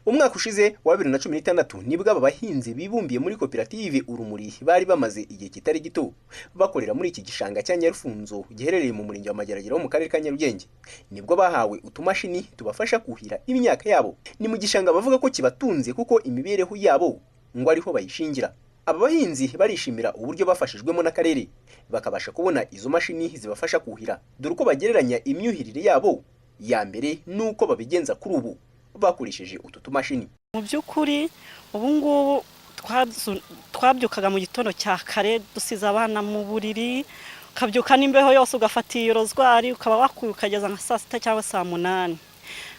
Umwaka ushize wa 2016 nibwo aba bahinzi bibumbiye muri koperative Urumuri bari bamaze igihe kitari gito bakorera muri iki gishanga cya Nyarufunzo giherereye mu murenge wa Mageragere wo mu karere ka Nyarugenge. Nibwo bahawe utumashini tubafasha kuhira imyaka yabo. Ni mu gishanga bavuga ko kibatunze kuko imibereho yabo ngo ariho bayishingira. Aba bahinzi barishimira uburyo bafashijwemo n'akarere bakabasha kubona izo mashini zibafasha kuhira. Dore uko bagereranya imyuhirire yabo ya mbere nuko babigenza kuri ubu bakoresheje utu tumashini. Mu by'ukuri ubu ngubu twabyukaga mu gitondo cya kare dusize abana mu buriri, ukabyuka n'imbeho yose ugafata iyo rozwari ukaba wakuye ukageza nka saa sita cyangwa saa munani.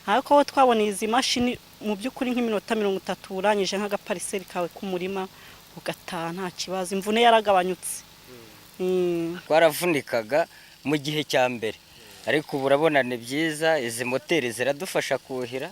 Ariko aho twabona izi mashini mu by'ukuri nk'iminota 30 urangije nk'agapariseri kawe k'umurima ugataha nta kibazo, imvune yaragabanyutse. Twaravunikaga mu gihe cya mbere, ariko ubu urabona ni byiza, izi moteri ziradufasha kuhira,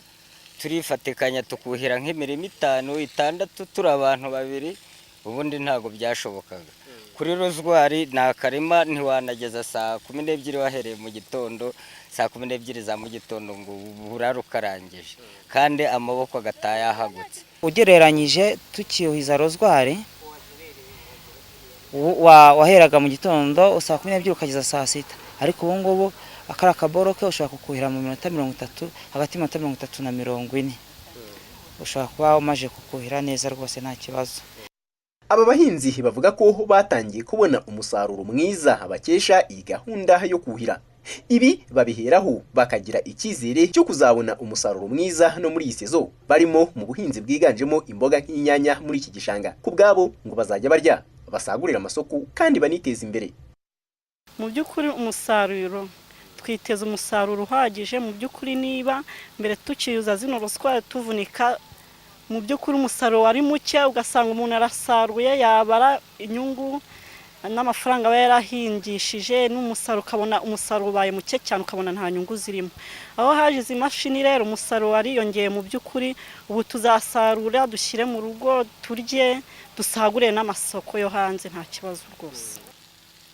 turifatikanya tukuhira nk'imirimo 5-6 turi abantu babiri, ubundi ntago byashobokaga. Kuri rozwari na karima ntiwanageza saa 12 wahereye mu gitondo, saa 12 za mu gitondo ngo burarukarangije, kandi amaboko agataya hagutse. Ugereranyije tukiyuhiza rozwari waheraga mu gitondo saa 12 ukageza saa 6, ariko ubu ngubu akara kaboroke ushaka kukuhira mu minota 30, hagati y'minota 30 na 40 ushaka kuba umaje kukuhira neza rwose nta kibazo. Aba bahinzi bavuga ko batangiye kubona umusaruro mwiza bakesha iyi gahunda yo kuhira. Ibi babiheraho bakagira icyizere cyo kuzabona umusaruro mwiza no muri iyi sezo barimo mu buhinzi bwiganjemo imboga nk'inyanya muri iki gishanga. Ku bwabo ngo bazajya barya, basagurira amasoko kandi baniteza imbere. Mu by'ukuri umusaruro twiteza umusaruro uhagije. Mu by'ukuri niba mbere tukiyuza zino rozwari tuvunika, mu by'ukuri umusaruro wari muke ugasanga umuntu arasaruye yabara inyungu n'amafaranga aba yarahingishije n'umusaruro ukabona umusaruro ubaye muke cyane, ukabona nta nyungu zirimo. Aho haje izi mashini rero umusaruro wariyongeye. Mu by'ukuri ubu tuzasarura dushyire mu rugo turye, dusagurire n'amasoko yo hanze nta kibazo rwose.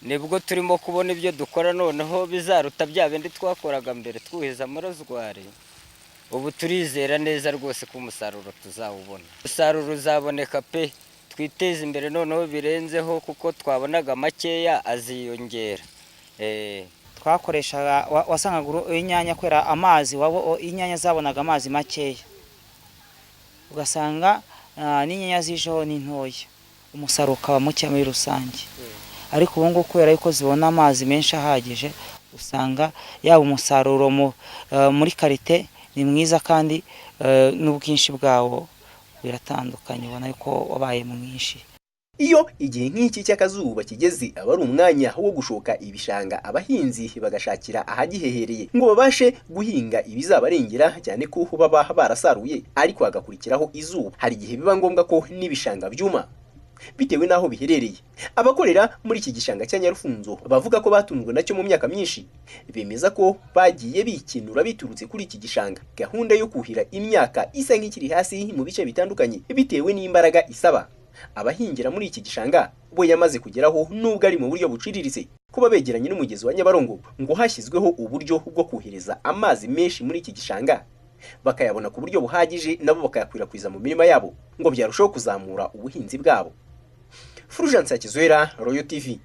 Nibwo turimo kubona ibyo dukora noneho bizaruta bya bindi twakoraga mbere twuhiza rozwari. Ubu turizera neza rwose ko umusaruro tuzawubona. Umusaruro uzaboneka pe, twiteze imbere noneho birenzeho kuko twabonaga makeya aziyongera. Twakoreshaga wasangaga inyanya kwera amazi, wabo inyanya zabonaga amazi makeya, ugasanga n'inyanya zijeho ni ntoya, umusaruro ukaba muke muri rusange. Ariko ubu ngubu kubera yuko zibona amazi menshi ahagije, usanga yaba umusaruro muri karite ni mwiza kandi n'ubwinshi bwawo biratandukanye, ubona yuko wabaye mwinshi. Iyo igihe nk'iki cy'akazuba kigeze aba ari umwanya wo gushoka ibishanga abahinzi bagashakira ahagihehereye ngo babashe guhinga ibizabarengera, cyane ko baba barasaruye ariko hagakurikiraho izuba. Hari igihe biba ngombwa ko n'ibishanga byuma bitewe n'aho biherereye. Abakorera muri iki gishanga cya Nyarufunzo bavuga ko batunzwe nacyo mu myaka myinshi, bemeza ko bagiye bikinura biturutse kuri iki gishanga. Gahunda yo kuhira imyaka isa nk'ikiri hasi mu bice bitandukanye bitewe n'imbaraga isaba. Abahingira muri iki gishanga bo yamaze kugeraho nubwo ari mu buryo buciriritse. Kuba begeranye n'umugezi wa Nyabarongo ngo hashyizweho uburyo bwo kuhereza amazi menshi muri iki gishanga, bakayabona ku buryo buhagije nabo bakayakwirakwiza mu mirima yabo ngo byarushaho kuzamura ubuhinzi bwabo. Fulgence Hakizwera, Royal TV.